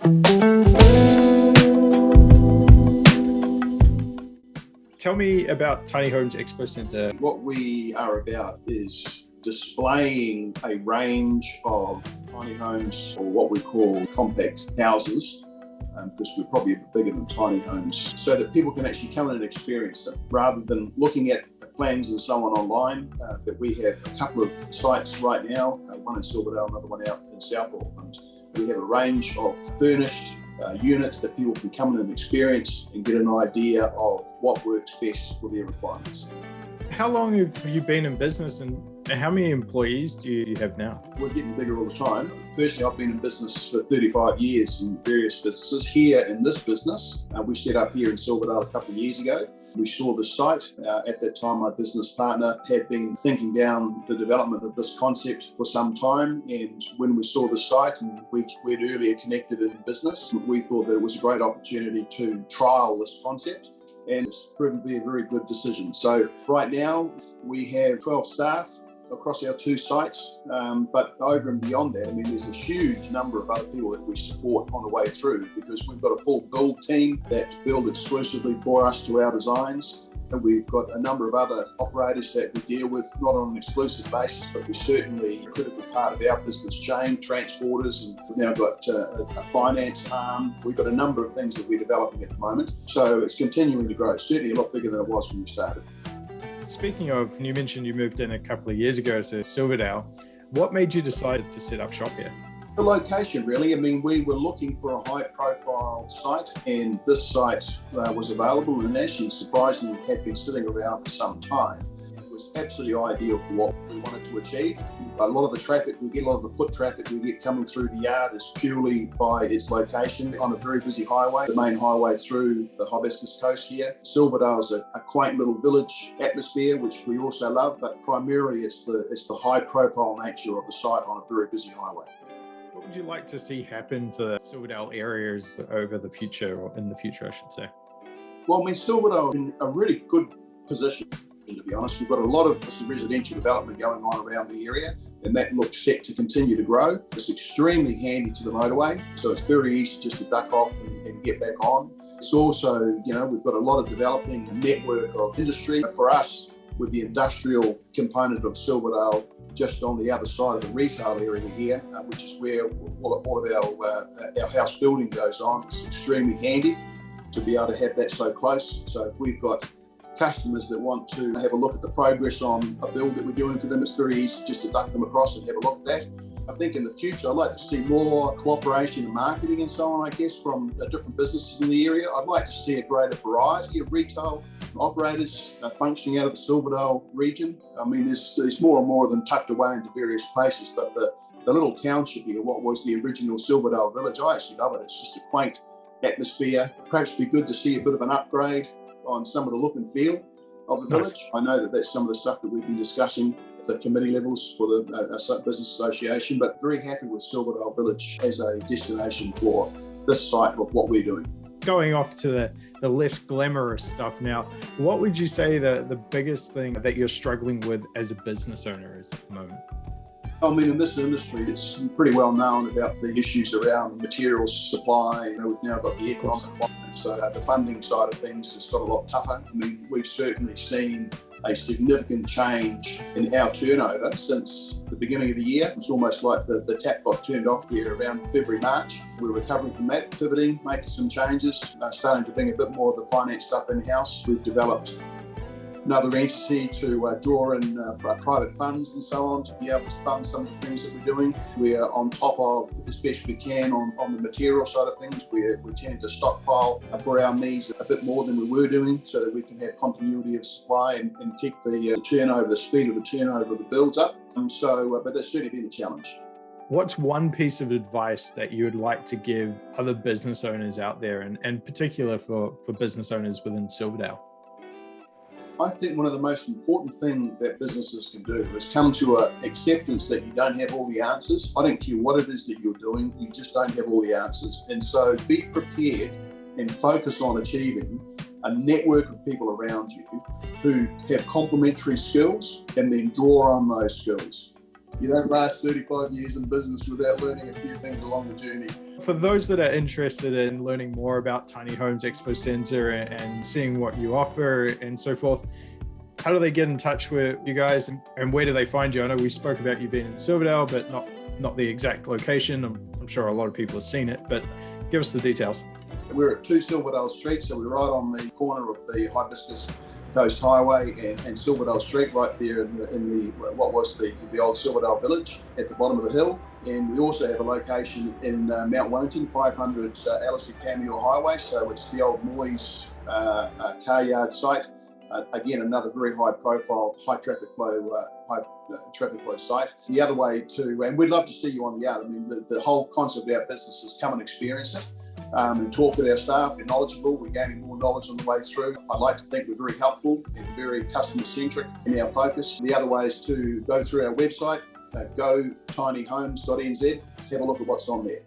Tell me about Tiny Homes Expo Centre. What we are about is displaying a range of tiny homes, or what we call compact houses, because we're probably a bit bigger than tiny homes, so that people can actually come in and experience them rather than looking at the plans and so on online. But we have a couple of sites right now, one in Silverdale, another one out in South Auckland. We have a range of furnished units that people can come in and experience and get an idea of what works best for their requirements. How long have you been in business and how many employees do you have now? We're getting bigger all the time. Personally, I've been in business for 35 years in various businesses. Here in this business, we set up here in Silverdale a couple of years ago. We saw the site. At that time, my business partner had been thinking down the development of this concept for some time. And when we saw the site and we'd earlier connected in business, we thought that it was a great opportunity to trial this concept. And it's proven to be a very good decision. So right now we have 12 staff across our two sites, but over and beyond that, I mean, there's a huge number of other people that we support on the way through, because we've got a full build team that build exclusively for us to our designs. And we've got a number of other operators that we deal with, not on an exclusive basis, but we're certainly a critical part of our business chain, transporters, and we've now got a finance arm. We've got a number of things that we're developing at the moment. So it's continuing to grow. It's certainly a lot bigger than it was when we started. Speaking of, you mentioned you moved in a couple of years ago to Silverdale. What made you decide to set up shop here? The location, really. I mean, we were looking for a high-profile site, and this site was available, and actually, surprisingly, had been sitting around for some time. It was absolutely ideal for what we wanted to achieve. A lot of the traffic we get, a lot of the foot traffic we get coming through the yard is purely by its location on a very busy highway, the main highway through the Hibiscus Coast here. Silverdale's a quaint little village atmosphere, which we also love, but primarily it's the high-profile nature of the site on a very busy highway. What would you like to see happen for the Silverdale areas over the future, or in the future, I should say? Well, I mean, Silverdale is in a really good position, to be honest. We've got a lot of residential development going on around the area, and that looks set to continue to grow. It's extremely handy to the motorway, so it's very easy just to duck off and get back on. It's also, we've got a lot of developing network of industry. For us, with the industrial component of Silverdale just on the other side of the retail area here, which is where all of our house building goes on. It's extremely handy to be able to have that so close. So if we've got customers that want to have a look at the progress on a build that we're doing for them, it's very easy just to duck them across and have a look at that. I think in the future, I'd like to see more cooperation in marketing and so on, I guess, from different businesses in the area. I'd like to see a greater variety of retail operators functioning out of the Silverdale region. I mean, there's more and more of them tucked away into various places, but the little township here, what was the original Silverdale village, I actually love it. It's just a quaint atmosphere. Perhaps it'd be good to see a bit of an upgrade on some of the look and feel of the village. Nice. I know that that's some of the stuff that we've been discussing at the committee levels for the Business Association, but very happy with Silverdale Village as a destination for this site of what we're doing. Going off to the less glamorous stuff now, what would you say the biggest thing that you're struggling with as a business owner is at the moment? I mean, in this industry, it's pretty well known about the issues around materials supply. We've now got the economic climate, so the funding side of things has got a lot tougher. I mean, we've certainly seen a significant change in our turnover since the beginning of the year. It's almost like the tap got turned off here around February, March. We're recovering from that, pivoting, making some changes, starting to bring a bit more of the finance stuff in-house. We've developed another entity to draw in private funds and so on to be able to fund some of the things that we're doing. We're on top of, as best we can, on the material side of things. We're tending to stockpile for our needs a bit more than we were doing so that we can have continuity of supply and keep the turnover, the speed of the turnover of the builds up. But that's certainly been a challenge. What's one piece of advice that you would like to give other business owners out there, and in particular for business owners within Silverdale? I think one of the most important things that businesses can do is come to an acceptance that you don't have all the answers. I don't care what it is that you're doing, you just don't have all the answers. And so be prepared and focus on achieving a network of people around you who have complementary skills, and then draw on those skills. You don't last 35 years in business without learning a few things along the journey. For those that are interested in learning more about Tiny Homes Expo Centre and seeing what you offer and so forth, how do they get in touch with you guys, and where do they find you? I know we spoke about you being in Silverdale, but not the exact location. I'm sure a lot of people have seen it, but give us the details. We're at 2 Silverdale Street, so we're right on the corner of the Hibiscus Coast Highway and Silverdale Street, right there in the what was the old Silverdale Village at the bottom of the hill. And we also have a location in Mount Wellington, 500 Alistair Camille Highway. So it's the old Moyes car yard site. Again, another very high profile, high traffic flow site. The other way too, and we'd love to see you on the yard. I mean, the whole concept of our business is come and experience it. And talk with our staff. We're knowledgeable. We're gaining more knowledge on the way through. I'd like to think we're very helpful and very customer-centric in our focus. The other way is to go through our website, go tinyhomes.nz, have a look at what's on there.